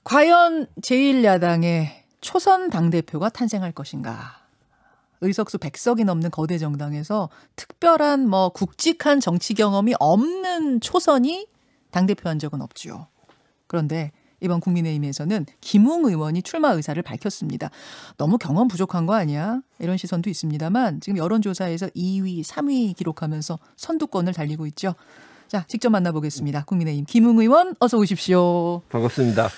과연 제1야당의 초선 당대표가 탄생할 것인가. 의석수 100석이 넘는 거대 정당에서 특별한 굵직한 정치 경험이 없는 초선이 당대표한 적은 없죠. 그런데 이번 국민의힘에서는 김웅 의원이 출마 의사를 밝혔습니다. 너무 경험 부족한 거 아니야? 이런 시선도 있습니다만 지금 여론조사에서 2위, 3위 기록하면서 선두권을 달리고 있죠. 자, 직접 만나보겠습니다. 국민의힘 김웅 의원 어서 오십시오. 반갑습니다.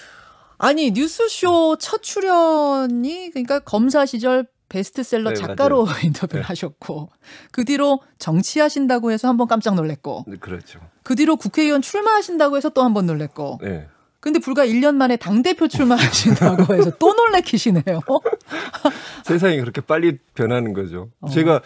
아니 뉴스쇼 첫 출연이 그러니까 검사 시절 베스트셀러 네, 작가로 맞아요. 인터뷰를 네. 하셨고 그 뒤로 정치하신다고 해서 한번 깜짝 놀랐고 네, 그렇죠. 그 뒤로 국회의원 출마하신다고 해서 또 한번 놀랐고 네. 근데 불과 1년 만에 당대표 출마하신다고 해서 또 놀래키시네요. 세상이 그렇게 빨리 변하는 거죠. 제가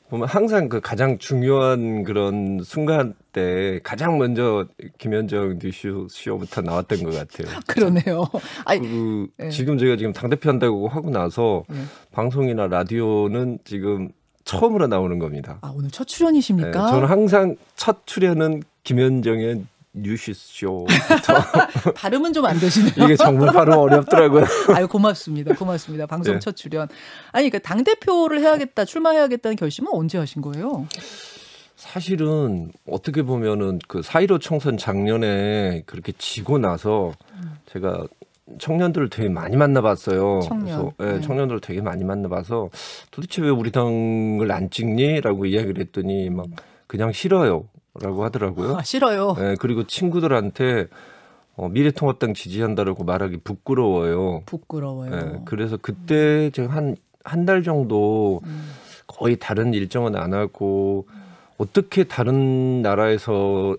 보면 항상 그 가장 중요한 그런 순간 때 가장 먼저 김현정 뉴스쇼부터 나왔던 것 같아요. 그러네요. 아니, 네. 지금 제가 지금 당대표 한다고 하고 나서 네. 방송이나 라디오는 지금 처음으로 나오는 겁니다. 아, 오늘 첫 출연이십니까? 네, 저는 항상 첫 출연은 김현정의 뉴스쇼. 발음은 좀 안 되시네요. 이게 정말 발음 어렵더라고요. 아유, 고맙습니다. 고맙습니다. 방송 네. 첫 출연. 아니, 그러니까 당대표를 해야겠다, 출마해야겠다는 결심은 언제 하신 거예요? 사실은 어떻게 보면은 그 4.15 총선 작년에 그렇게 지고 나서 제가 청년들을 되게 많이 만나봤어요. 청년. 그래서 네, 청년들을 되게 많이 만나봐서 도대체 왜 우리 당을 안 찍니?라고 이야기를 했더니 막 그냥 싫어요라고 하더라고요. 아, 싫어요. 네, 그리고 친구들한테 미래통합당 지지한다라고 말하기 부끄러워요. 부끄러워요. 네, 그래서 그때 제가 한 달 정도 거의 다른 일정은 안 하고 어떻게 다른 나라에서는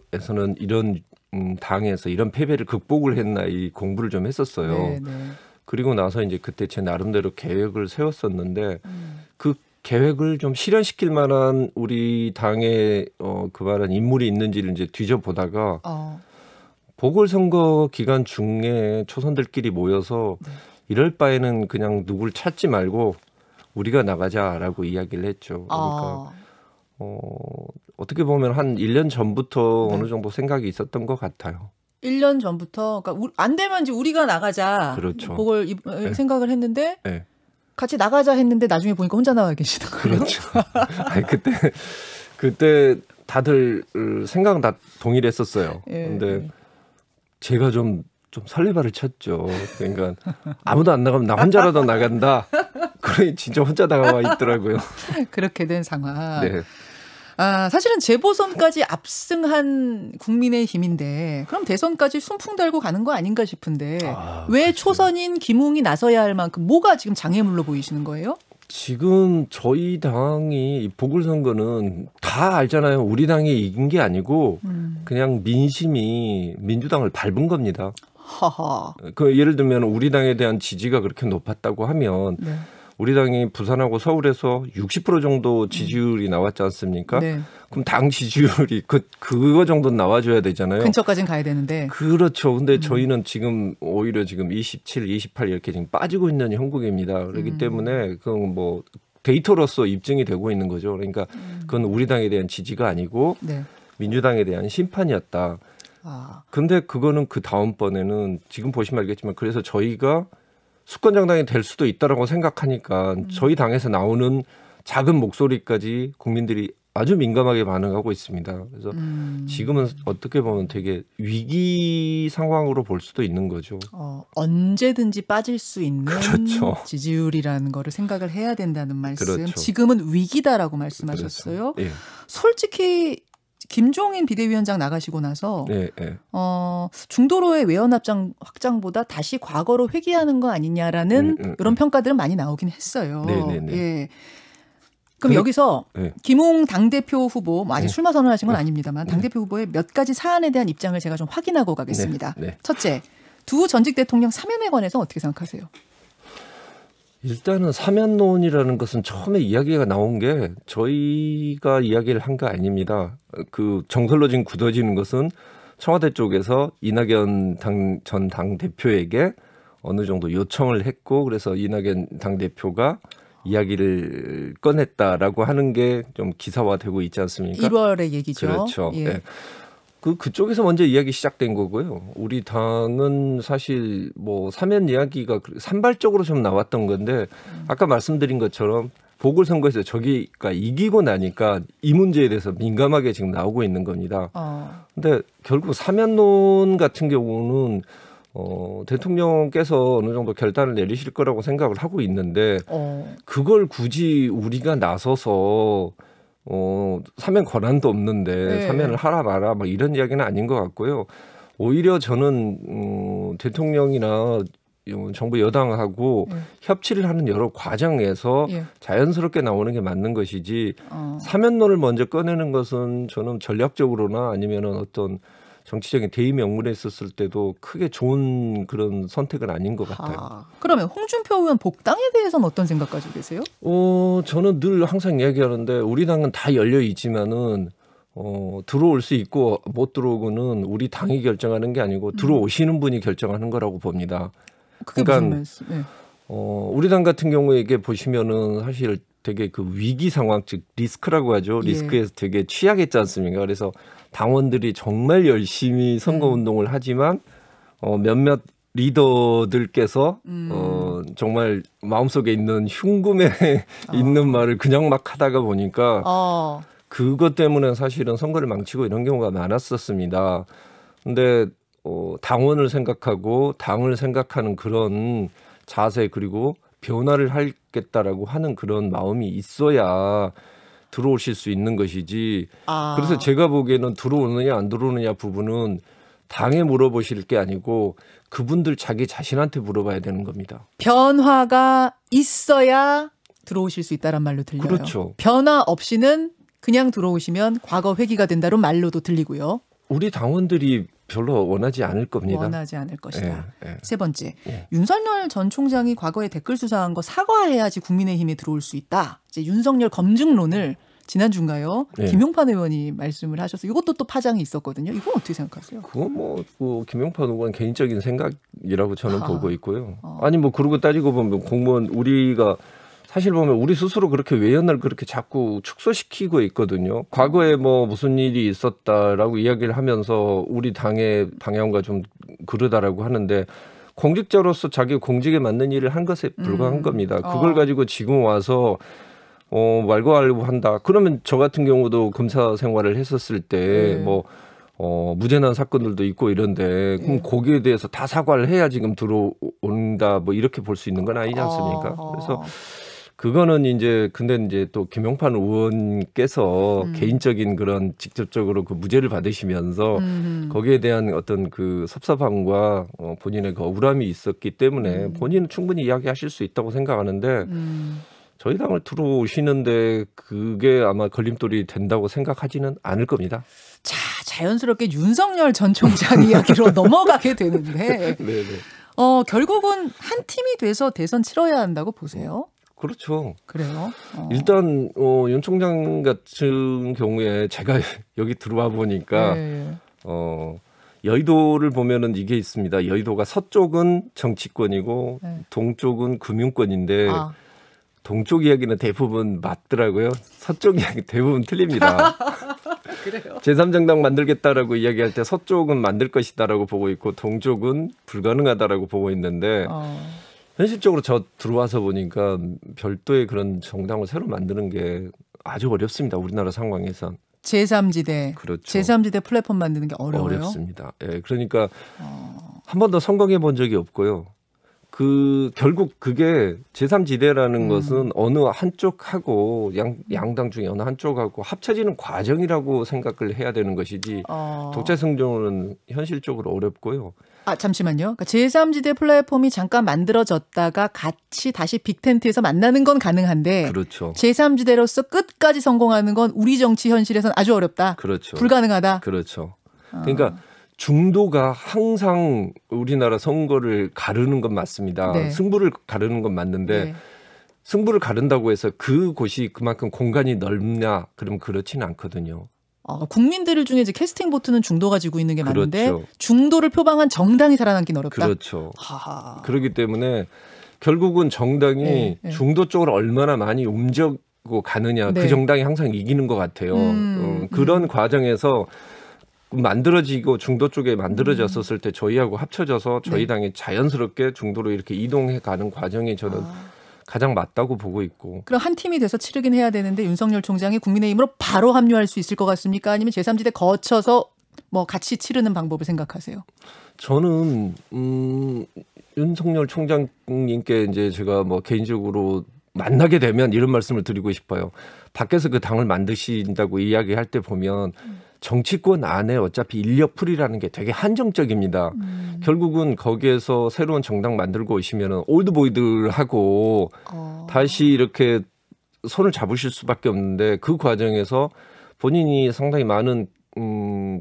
이런 당에서 이런 패배를 극복을 했나 이 공부를 좀 했었어요. 네, 네. 그리고 나서 이제 그때 제 나름대로 계획을 세웠었는데 그 계획을 좀 실현시킬 만한 우리 당에 그만한 인물이 있는지를 이제 뒤져보다가 보궐선거 기간 중에 초선들끼리 모여서 이럴 바에는 그냥 누굴 찾지 말고 우리가 나가자라고 이야기를 했죠. 그러니까 어떻게 보면 한 1년 전부터 네. 어느 정도 생각이 있었던 것 같아요. 1년 전부터 그러니까 안 되면 이제 우리가 나가자. 그렇죠. 그걸 네. 생각을 했는데 네. 같이 나가자 했는데 나중에 보니까 혼자 나와 계시더라고요. 그렇죠. 아니, 그때 다들 생각은 다 동일했었어요. 그런데 예. 제가 좀 설레발을 쳤죠. 그러니까 아무도 안 나가면 나 혼자라도 나간다. 그러니 진짜 혼자 나와 있더라고요. 그렇게 된 상황. 네. 아, 사실은 재보선까지 압승한 국민의힘인데 그럼 대선까지 순풍 달고 가는 거 아닌가 싶은데 왜 그렇죠. 초선인 김웅이 나서야 할 만큼 뭐가 지금 장애물로 보이시는 거예요? 지금 저희 당이 보궐선거는 다 알잖아요. 우리 당이 이긴 게 아니고 그냥 민심이 민주당을 밟은 겁니다. 하하. 그 예를 들면 우리 당에 대한 지지가 그렇게 높았다고 하면 네. 우리 당이 부산하고 서울에서 60% 정도 지지율이 나왔지 않습니까? 네. 그럼 당 지지율이 그거 정도는 나와줘야 되잖아요. 근처까지는 가야 되는데. 그렇죠. 근데 저희는 지금 오히려 지금 27, 28 이렇게 지금 빠지고 있는 형국입니다. 그렇기 때문에 그건 뭐 데이터로서 입증이 되고 있는 거죠. 그러니까 그건 우리 당에 대한 지지가 아니고 네. 민주당에 대한 심판이었다. 아. 근데 그거는 그 다음번에는 지금 보시면 알겠지만 그래서 저희가 수권 정당이 될 수도 있다라고 생각하니까 저희 당에서 나오는 작은 목소리까지 국민들이 아주 민감하게 반응하고 있습니다. 그래서 지금은 어떻게 보면 되게 위기 상황으로 볼 수도 있는 거죠. 언제든지 빠질 수 있는 그렇죠. 지지율이라는 거를 생각을 해야 된다는 말씀. 그렇죠. 지금은 위기다라고 말씀하셨어요. 그렇죠. 예. 솔직히 김종인 비대위원장 나가시고 나서 네, 네. 중도로의 외연 확장보다 다시 과거로 회귀하는 거 아니냐라는 이런 평가들은 많이 나오긴 했어요. 네네네. 예. 그럼 여기서 네. 김웅 당대표 후보, 아직 출마 선언하신 건 아닙니다만 당대표 후보의 몇 가지 사안에 대한 입장을 제가 좀 확인하고 가겠습니다. 네. 첫째, 두 전직 대통령 사면에 관해서 어떻게 생각하세요? 일단은 사면론이라는 것은 처음에 이야기가 나온 게 저희가 이야기를 한 거 아닙니다. 그 정설로 지금 굳어지는 것은 청와대 쪽에서 이낙연 전 당대표에게 어느 정도 요청을 했고 그래서 이낙연 당대표가 이야기를 꺼냈다라고 하는 게 좀 기사화되고 있지 않습니까? 1월의 얘기죠. 그렇죠. 예. 네. 그쪽에서 먼저 이야기 시작된 거고요. 우리 당은 사실 뭐 사면 이야기가 산발적으로 좀 나왔던 건데 아까 말씀드린 것처럼 보궐선거에서 저기가 이기고 나니까 이 문제에 대해서 민감하게 지금 나오고 있는 겁니다. 근데 결국 사면론 같은 경우는 대통령께서 어느 정도 결단을 내리실 거라고 생각을 하고 있는데 그걸 굳이 우리가 나서서 사면 권한도 없는데 네. 사면을 하라 마라 뭐 이런 이야기는 아닌 것 같고요. 오히려 저는 대통령이나 정부 여당하고 협치를 하는 여러 과정에서 자연스럽게 나오는 게 맞는 것이지 사면론을 먼저 꺼내는 것은 저는 전략적으로나 아니면은 어떤 정치적인 대의 명분에 있었을 때도 크게 좋은 그런 선택은 아닌 것 같아요. 그러면 홍준표 의원 복당에 대해서는 어떤 생각 가지고 계세요? 저는 늘 항상 이야기하는데 우리 당은 다 열려 있지만은 들어올 수 있고 못 들어오고는 우리 당이 결정하는 게 아니고 들어오시는 분이 결정하는 거라고 봅니다. 그게 무슨 말씀? 네. 우리 당 같은 경우에 이게 보시면은 사실 되게 그 위기 상황 즉 리스크라고 하죠. 리스크에서 되게 취약했지 않습니까? 그래서 당원들이 정말 열심히 선거운동을 하지만 몇몇 리더들께서 정말 마음속에 있는 흉금에 있는 말을 그냥 막 하다가 보니까 그것 때문에 사실은 선거를 망치고 이런 경우가 많았었습니다. 근데 당원을 생각하고 당을 생각하는 그런 자세 그리고 변화를 하겠다라고 하는 그런 마음이 있어야 들어오실 수 있는 것이지. 그래서 제가 보기에는 들어오느냐 안 들어오느냐 부분은 당에 물어보실 게 아니고 그분들 자기 자신한테 물어봐야 되는 겁니다. 변화가 있어야 들어오실 수 있다란 말로 들려요. 그렇죠. 변화 없이는 그냥 들어오시면 과거 회귀가 된다는 말로도 들리고요. 우리 당원들이 별로 원하지 않을 겁니다. 원하지 않을 것이다. 세 번째, 윤석열 전 총장이 과거에 댓글 수사한 거 사과해야지 국민의힘에 들어올 수 있다. 이제 윤석열 검증론을 지난주인가요? 김용판 의원이 말씀을 하셔서 이것도 또 파장이 있었거든요. 이건 어떻게 생각하세요? 그건 뭐 김용판 의원 개인적인 생각이라고 저는 보고 있고요. 아니 뭐 그러고 따지고 보면 공무원 우리가 사실 보면 우리 스스로 그렇게 외연을 그렇게 자꾸 축소시키고 있거든요. 과거에 뭐 무슨 일이 있었다라고 이야기를 하면서 우리 당의 방향과 좀 그러다라고 하는데 공직자로서 자기 공직에 맞는 일을 한 것에 불과한 겁니다. 그걸 가지고 지금 와서 말고 한다. 그러면 저 같은 경우도 검사 생활을 했었을 때 뭐 무죄난 사건들도 있고 이런데 그럼 거기에 대해서 다 사과를 해야 지금 들어온다 뭐 이렇게 볼 수 있는 건 아니지 않습니까? 그래서 그거는 근데 이제 또 김용판 의원께서 개인적인 그런 직접적으로 그 무죄를 받으시면서 거기에 대한 어떤 그 섭섭함과 본인의 그 억울함이 있었기 때문에 본인은 충분히 이야기하실 수 있다고 생각하는데 저희 당을 들어오시는데 그게 아마 걸림돌이 된다고 생각하지는 않을 겁니다. 자, 자연스럽게 윤석열 전 총장 이야기로 넘어가게 되는데 결국은 한 팀이 돼서 대선 치러야 한다고 보세요? 그렇죠. 그래요? 일단 윤 총장 같은 경우에 제가 여기 들어와 보니까 여의도를 보면은 이게 있습니다. 여의도가 서쪽은 정치권이고 동쪽은 금융권인데 동쪽 이야기는 대부분 맞더라고요. 서쪽 이야기 대부분 틀립니다. 그래요? 제3정당 만들겠다라고 이야기할 때 서쪽은 만들 것이다라고 보고 있고 동쪽은 불가능하다라고 보고 있는데 현실적으로 저 들어와서 보니까 별도의 그런 정당을 새로 만드는 게 아주 어렵습니다. 우리나라 상황에선. 제3지대. 그렇죠. 제3지대 플랫폼 만드는 게 어려워요? 어렵습니다. 그러니까 한 번도 성공해 본 적이 없고요. 결국 그게 제3지대라는 것은 어느 한쪽하고 양당 중에 어느 한쪽하고 합쳐지는 과정이라고 생각을 해야 되는 것이지 독재 성공은 현실적으로 어렵고요. 잠시만요. 그러니까 제3지대 플랫폼이 잠깐 만들어졌다가 같이 다시 빅텐트에서 만나는 건 가능한데 그렇죠. 제3지대로서 끝까지 성공하는 건 우리 정치 현실에서는 아주 어렵다. 그렇죠. 불가능하다. 그렇죠. 그러니까 중도가 항상 우리나라 선거를 가르는 건 맞습니다. 승부를 가르는 건 맞는데 승부를 가른다고 해서 그곳이 그만큼 공간이 넓냐? 그럼 그렇지는 않거든요. 국민들 중에 이제 캐스팅 보트는 중도가 지고 있는 게 맞는데 그렇죠. 중도를 표방한 정당이 살아남긴 어렵다. 그렇죠. 그렇기 때문에 결국은 정당이 중도 쪽으로 얼마나 많이 움직이고 가느냐 그 정당이 항상 이기는 것 같아요. 그런 과정에서 만들어지고 중도 쪽에 만들어졌었을 때 저희하고 합쳐져서 저희 당이 자연스럽게 중도로 이렇게 이동해 가는 과정이 저는 가장 맞다고 보고 있고. 그럼 한 팀이 돼서 치르긴 해야 되는데 윤석열 총장이 국민의힘으로 바로 합류할 수 있을 것 같습니까? 아니면 제3지대 거쳐서 뭐 같이 치르는 방법을 생각하세요? 저는 윤석열 총장님께 이제 제가 뭐 개인적으로 만나게 되면 이런 말씀을 드리고 싶어요. 밖에서 그 당을 만드신다고 이야기할 때 보면 정치권 안에 어차피 인력풀이라는 게 되게 한정적입니다. 결국은 거기에서 새로운 정당 만들고 오시면 올드보이들하고 다시 이렇게 손을 잡으실 수밖에 없는데 그 과정에서 본인이 상당히 많은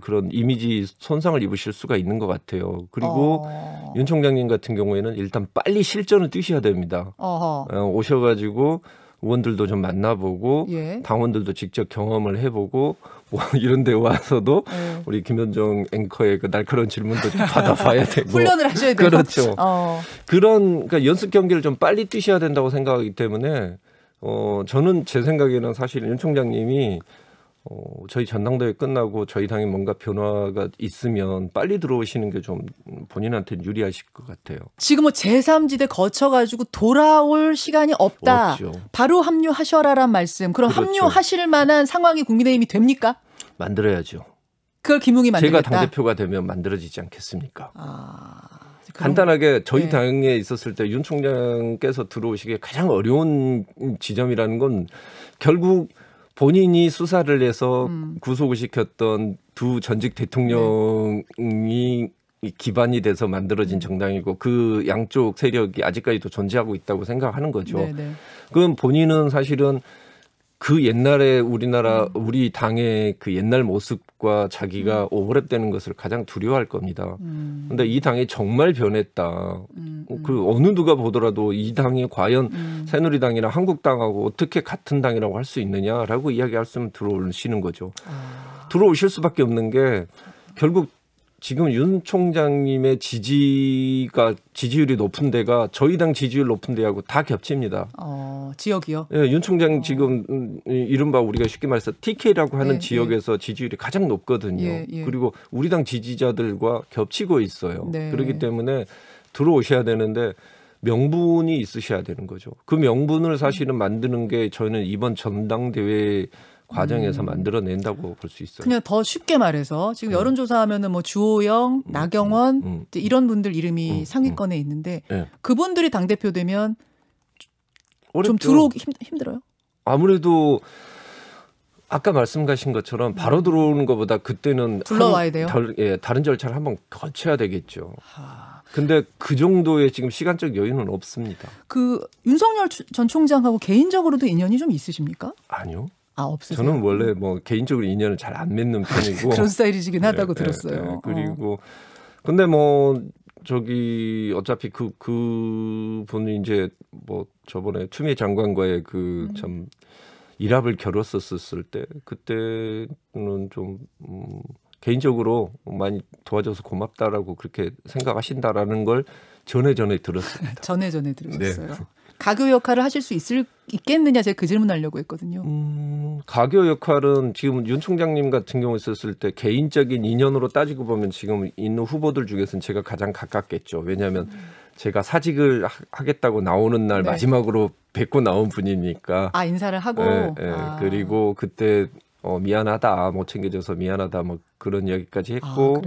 그런 이미지 손상을 입으실 수가 있는 것 같아요. 그리고 윤 총장님 같은 경우에는 일단 빨리 실전을 뛰셔야 됩니다. 오셔가지고 의원들도 좀 만나보고 당원들도 직접 경험을 해보고 뭐 이런 데 와서도 우리 김현정 앵커의 그 날카로운 질문도 좀 받아봐야 되고 훈련을 하셔야 돼요. 그렇죠. 그런 그러니까 연습 경기를 좀 빨리 뛰셔야 된다고 생각하기 때문에 저는 제 생각에는 사실 윤 총장님이 저희 전당대회 끝나고 저희 당에 뭔가 변화가 있으면 빨리 들어오시는 게 좀 본인한테는 유리하실 것 같아요. 지금 뭐 제3지대 거쳐가지고 돌아올 시간이 없다. 없죠. 바로 합류하셔라란 말씀. 그럼 그렇죠. 합류하실 만한 상황이 국민의힘이 됩니까? 만들어야죠. 그걸 김웅이 만들겠다. 제가 당대표가 되면 만들어지지 않겠습니까? 간단하게 저희 당에 있었을 때 윤 총장께서 들어오시기에 가장 어려운 지점이라는 건 결국 본인이 수사를 해서 구속을 시켰던 두 전직 대통령이 기반이 돼서 만들어진 정당이고 그 양쪽 세력이 아직까지도 존재하고 있다고 생각하는 거죠. 그럼 본인은 사실은 그 옛날에 우리 당의 그 옛날 모습과 자기가 오버랩되는 것을 가장 두려워할 겁니다. 그런데 이 당이 정말 변했다. 그 어느 누가 보더라도 이 당이 과연 새누리당이나 한국당하고 어떻게 같은 당이라고 할 수 있느냐라고 이야기할 수 있으면 들어오시는 거죠. 들어오실 수밖에 없는 게 결국 지금 윤 총장님의 지지율이 높은 데가 저희 당 지지율 높은 데하고 다 겹칩니다. 지역이요? 예, 윤 총장 지금 이른바 우리가 쉽게 말해서 TK라고 하는 지역에서 지지율이 가장 높거든요. 그리고 우리 당 지지자들과 겹치고 있어요. 그렇기 때문에 들어오셔야 되는데 명분이 있으셔야 되는 거죠. 그 명분을 사실은 만드는 게 저는 이번 전당대회 과정에서 만들어낸다고 볼 수 있어요. 그냥 더 쉽게 말해서 지금 여론조사하면은 뭐 주호영, 나경원 이런 분들 이름이 상위권에 있는데 그분들이 당대표 되면 좀 들어오기 힘들어요? 아무래도 아까 말씀하신 것처럼 바로 들어오는 것보다 그때는 불러와야 돼요? 다른 절차를 한번 거쳐야 되겠죠. 근데 그 정도의 지금 시간적 여유는 없습니다. 그 윤석열 전 총장하고 개인적으로도 인연이 좀 있으십니까? 아니요. 없으세요? 저는 원래 뭐 개인적으로 인연을 잘 안 맺는 편이고 그런 스타일이시긴 하다고 들었어요. 그리고 근데 뭐 저기 어차피 그 분이 이제 뭐 저번에 추미애 장관과의 그 참 일합을 겨뤘었을 때 그때는 좀 개인적으로 많이 도와줘서 고맙다라고 그렇게 생각하신다라는 걸 전에 들었습니다. 전에 들으셨어요. 가교 역할을 하실 수 있겠느냐 제가 그 질문하려고 했거든요. 가교 역할은 지금 윤 총장님 같은 경우 있었을 때 개인적인 인연으로 따지고 보면 지금 있는 후보들 중에서는 제가 가장 가깝겠죠. 왜냐하면 제가 사직을 하겠다고 나오는 날 마지막으로 뵙고 나온 분이니까. 인사를 하고. 그리고 그때 미안하다, 못 챙겨줘서 미안하다, 뭐 그런 이야기까지 했고,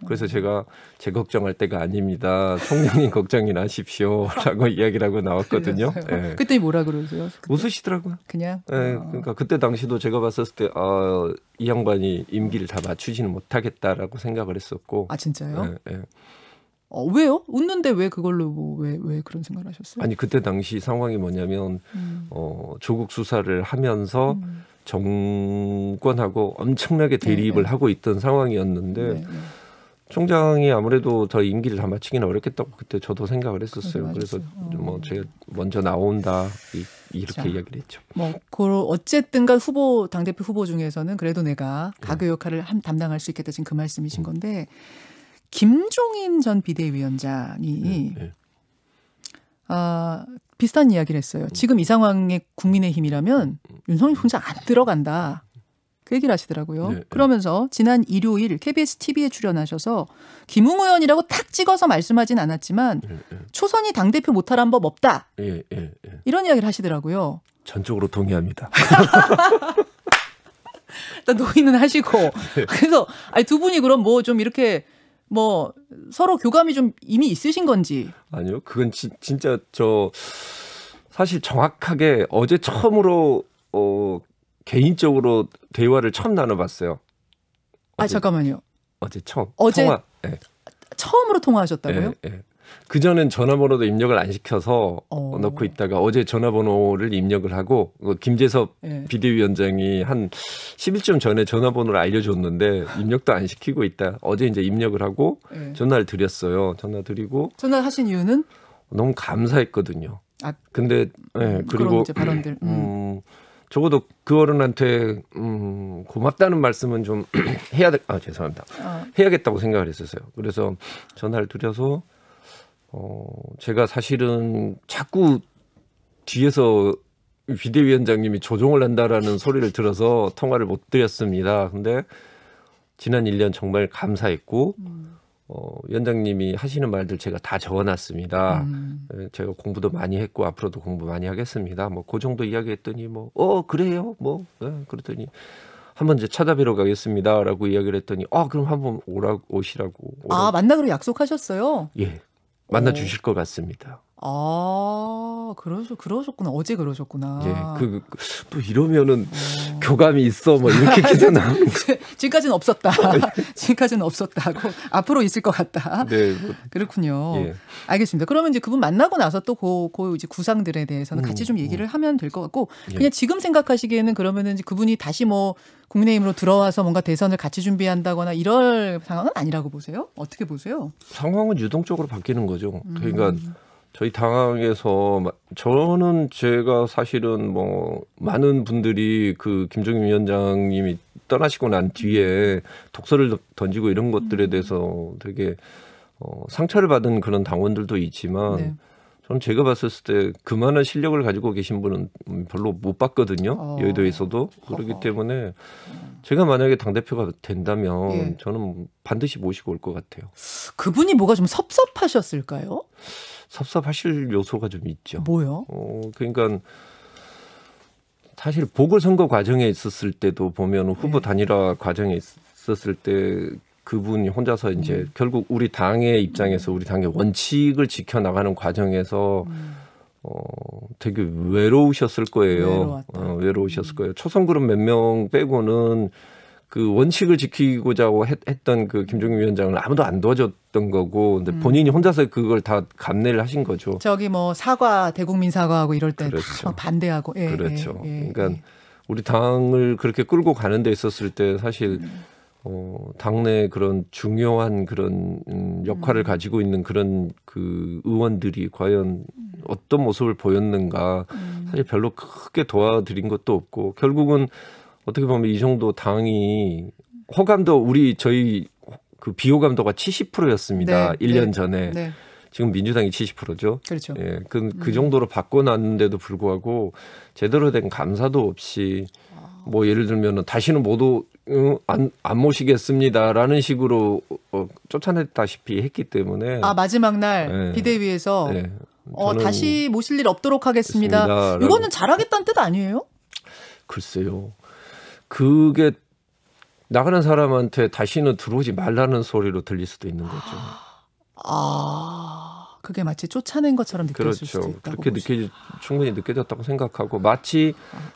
그래서 제가 제 걱정할 때가 아닙니다. 총장님 걱정이 나십시오라고 이야기를 하고 나왔거든요. 그때 뭐라 그러세요? 그때? 웃으시더라고요. 그냥. 그러니까 그때 당시도 제가 봤었을 때 이 양반이 임기를 다 맞추지는 못하겠다라고 생각을 했었고. 진짜요? 왜요? 웃는데 왜 그걸로 왜 그런 생각을 하셨어요? 아니 그때 당시 상황이 뭐냐면 조국 수사를 하면서 정권하고 엄청나게 대립을 하고 있던 상황이었는데 총장이 아무래도 더 임기를 다 마치기는 어렵겠다고 그때 저도 생각을 했었어요. 그래서 뭐 제가 먼저 나온다 이렇게 이야기를 했죠. 뭐 어쨌든간 당대표 후보 중에서는 그래도 내가 가교 역할을 담당할 수 있겠다 지금 그 말씀이신 건데 김종인 전 비대위원장이 비슷한 이야기를 했어요. 지금 이 상황에 국민의힘이라면 윤석열 총장 안 들어간다. 그 얘기를 하시더라고요. 네, 그러면서 지난 일요일 KBS TV에 출연하셔서 김웅 의원이라고 딱 찍어서 말씀하진 않았지만 초선이 당대표 못할 법 없다. 이런 이야기를 하시더라고요. 전적으로 동의합니다. 일단 동의는 하시고. 그래서 아니, 두 분이 그럼 뭐 좀 이렇게 뭐 서로 교감이 좀 이미 있으신 건지. 아니요. 그건 진짜 사실 정확하게 어제 처음으로 개인적으로 대화를 처음 나눠봤어요. 잠깐만요. 어제 처음. 어제 통화. 네. 처음으로 통화하셨다고요? 네. 그전엔 전화번호도 입력을 안 시켜서 넣고 있다가 어제 전화번호를 입력을 하고 김재섭 비대위원장이 한 10일쯤 전에 전화번호를 알려줬는데 입력도 안 시키고 있다. 어제 이제 입력을 하고 전화를 드렸어요. 전화 드리고. 전화하신 이유는? 너무 감사했거든요. 근데 그리고 이제 발언들. 적어도 그 어른한테 고맙다는 말씀은 좀 죄송합니다. 해야겠다고 생각을 했었어요. 그래서 전화를 드려서 제가 사실은 자꾸 뒤에서 비대위원장님이 조종을 한다라는 소리를 들어서 통화를 못 드렸습니다. 근데 지난 1년 정말 감사했고 위원장님이 하시는 말들 제가 다 적어놨습니다. 제가 공부도 많이 했고 앞으로도 공부 많이 하겠습니다. 뭐 그 정도 이야기했더니 그래요? 그랬더니 한번 이제 찾아뵈러 가겠습니다라고 이야기를 했더니 그럼 한번 오시라고. 만나기로 약속하셨어요? 예. 만나 주실 것 같습니다. 그러셨구나. 어제 그러셨구나. 예, 또 이러면은 교감이 있어, 뭐 이렇게 계속 나오는 지금까지는 없었다. 지금까지는 없었다고 앞으로 있을 것 같다. 네, 그렇군요. 예. 알겠습니다. 그러면 이제 그분 만나고 나서 또 그 이제 구상들에 대해서는 같이 좀 얘기를 하면 될 것 같고, 그냥 지금 생각하시기에는 그러면은 이제 그분이 다시 뭐 국민의힘으로 들어와서 뭔가 대선을 같이 준비한다거나 이럴 상황은 아니라고 보세요? 어떻게 보세요? 상황은 유동적으로 바뀌는 거죠. 그러니까. 저희 당에서 저는 제가 사실은 뭐 많은 분들이 그 김종인 위원장님이 떠나시고 난 뒤에 독서를 던지고 이런 것들에 대해서 되게 상처를 받은 그런 당원들도 있지만 저는 제가 봤을 때 그만한 실력을 가지고 계신 분은 별로 못 봤거든요. 여의도에서도. 그렇기 때문에 제가 만약에 당대표가 된다면 저는 반드시 모시고 올 것 같아요. 그분이 뭐가 좀 섭섭하셨을까요? 섭섭하실 요소가 좀 있죠. 뭐요? 그러니까 사실 보궐선거 과정에 있었을 때도 보면 후보 단일화 과정에 있었을 때 그분이 혼자서 이제 결국 우리 당의 입장에서 우리 당의 원칙을 지켜나가는 과정에서 되게 외로우셨을 거예요. 외로우셨을 거예요. 초선그룹 몇 명 빼고는 그 원칙을 지키고자 했던 그 김종인 위원장은 아무도 안 도와줬던 거고, 근데 본인이 혼자서 그걸 다 감내를 하신 거죠. 저기 뭐 대국민 사과하고 이럴 때 다 반대하고. 그렇죠. 그러니까 우리 당을 그렇게 끌고 가는 데 있었을 때 사실 당내 그런 중요한 그런 역할을 가지고 있는 그런 그 의원들이 과연 어떤 모습을 보였는가, 사실 별로 크게 도와드린 것도 없고, 결국은 어떻게 보면 이 정도 당이 호감도 저희 그 비호감도가 70%였습니다. 1년 전에. 지금 민주당이 70%죠. 그렇죠. 예, 그 정도로 바꿔놨는데도 불구하고 제대로 된 감사도 없이 뭐 예를 들면은 다시는 모두 안 모시겠습니다라는 식으로 쫓아냈다시피 했기 때문에. 마지막 날 비대위에서 다시 모실 일 없도록 하겠습니다. 이거는 잘하겠다는 뜻 아니에요? 글쎄요. 그게 나가는 사람한테 다시는 들어오지 말라는 소리로 들릴 수도 있는 거죠. 그게 마치 쫓아낸 것처럼 느껴질 수도 있다고. 그렇게 충분히 느껴졌다고 생각하고, 마치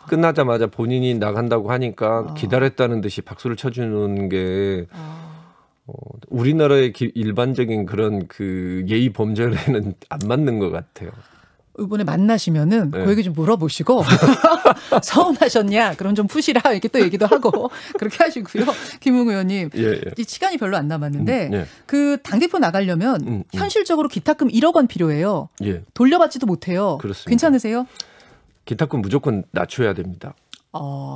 끝나자마자 본인이 나간다고 하니까 기다렸다는 듯이 박수를 쳐주는 게 우리나라의 일반적인 그런 그 예의 범절에는 안 맞는 것 같아요. 이번에 만나시면은 그 얘기 좀 물어보시고 서운하셨냐? 그럼 좀 푸시라 이렇게 또 얘기도 하고 그렇게 하시고요. 김웅 의원님, 시간이 별로 안 남았는데 그 당대표 나가려면 현실적으로 기탁금 1억 원 필요해요. 돌려받지도 못해요. 그렇습니다. 괜찮으세요? 기탁금 무조건 낮춰야 됩니다.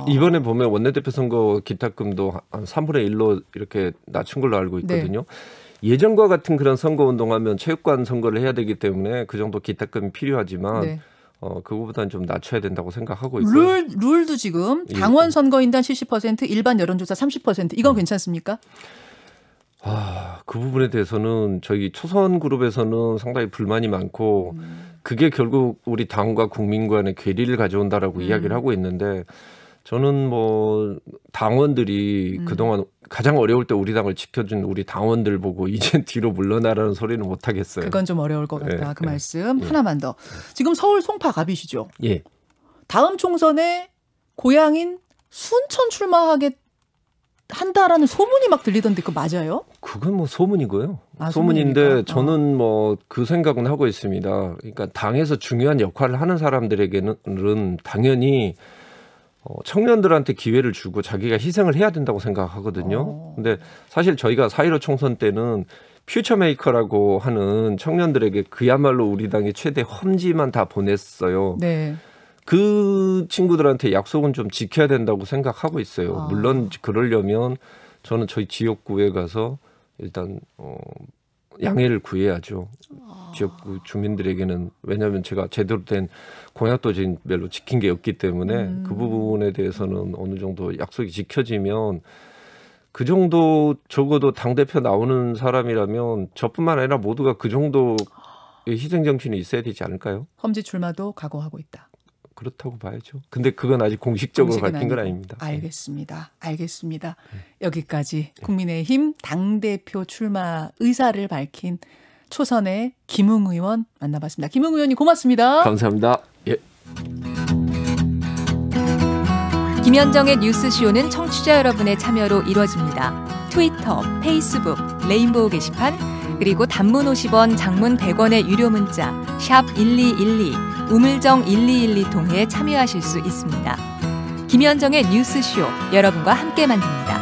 이번에 보면 원내대표 선거 기탁금도 한 3분의 1로 이렇게 낮춘 걸로 알고 있거든요. 예전과 같은 그런 선거 운동하면 체육관 선거를 해야 되기 때문에 그 정도 기탁금이 필요하지만 그거보다는 좀 낮춰야 된다고 생각하고 있고요. 룰도 지금 당원 선거인단 70%, 일반 여론조사 30% 이건 괜찮습니까? 그 부분에 대해서는 저희 초선 그룹에서는 상당히 불만이 많고 그게 결국 우리 당과 국민 간의 괴리를 가져온다라고 이야기를 하고 있는데 저는 뭐 당원들이 그동안 가장 어려울 때 우리 당을 지켜준 우리 당원들 보고 이젠 뒤로 물러나라는 소리는 못 하겠어요. 그건 좀 어려울 것 같다. 그 말씀 하나만 더. 지금 서울 송파갑이시죠? 예. 다음 총선에 고향인 순천 출마하게 한다라는 소문이 막 들리던데 그거 맞아요? 그건 뭐 소문이고요. 소문인데 저는 뭐 그 생각은 하고 있습니다. 그러니까 당에서 중요한 역할을 하는 사람들에게는 당연히 청년들한테 기회를 주고 자기가 희생을 해야 된다고 생각하거든요. 근데 사실 저희가 4.15 총선 때는 퓨처메이커라고 하는 청년들에게 그야말로 우리 당의 최대 험지만 다 보냈어요. 네. 그 친구들한테 약속은 좀 지켜야 된다고 생각하고 있어요. 물론 그러려면 저는 저희 지역구에 가서 일단 양해를 구해야죠. 지역구 주민들에게는. 왜냐하면 제가 제대로 된 공약도 지금 별로 지킨 게 없기 때문에 그 부분에 대해서는 어느 정도 약속이 지켜지면 그 정도 적어도 당대표 나오는 사람이라면 저뿐만 아니라 모두가 그 정도의 희생정신이 있어야 되지 않을까요? 험지 출마도 각오하고 있다. 그렇다고 봐야죠. 근데 그건 아직 공식적으로 밝힌 건 아닙니다. 알겠습니다. 알겠습니다. 여기까지 국민의힘 당대표 출마 의사를 밝힌 초선의 김웅 의원 만나봤습니다. 김웅 의원님 고맙습니다. 감사합니다. 예. 김현정의 뉴스쇼는 청취자 여러분의 참여로 이루어집니다. 트위터, 페이스북, 레인보우 게시판, 그리고 단문 50원, 장문 100원의 유료 문자 샵 1212, 우물정 1212 통해 참여하실 수 있습니다. 김현정의 뉴스쇼, 여러분과 함께 만듭니다.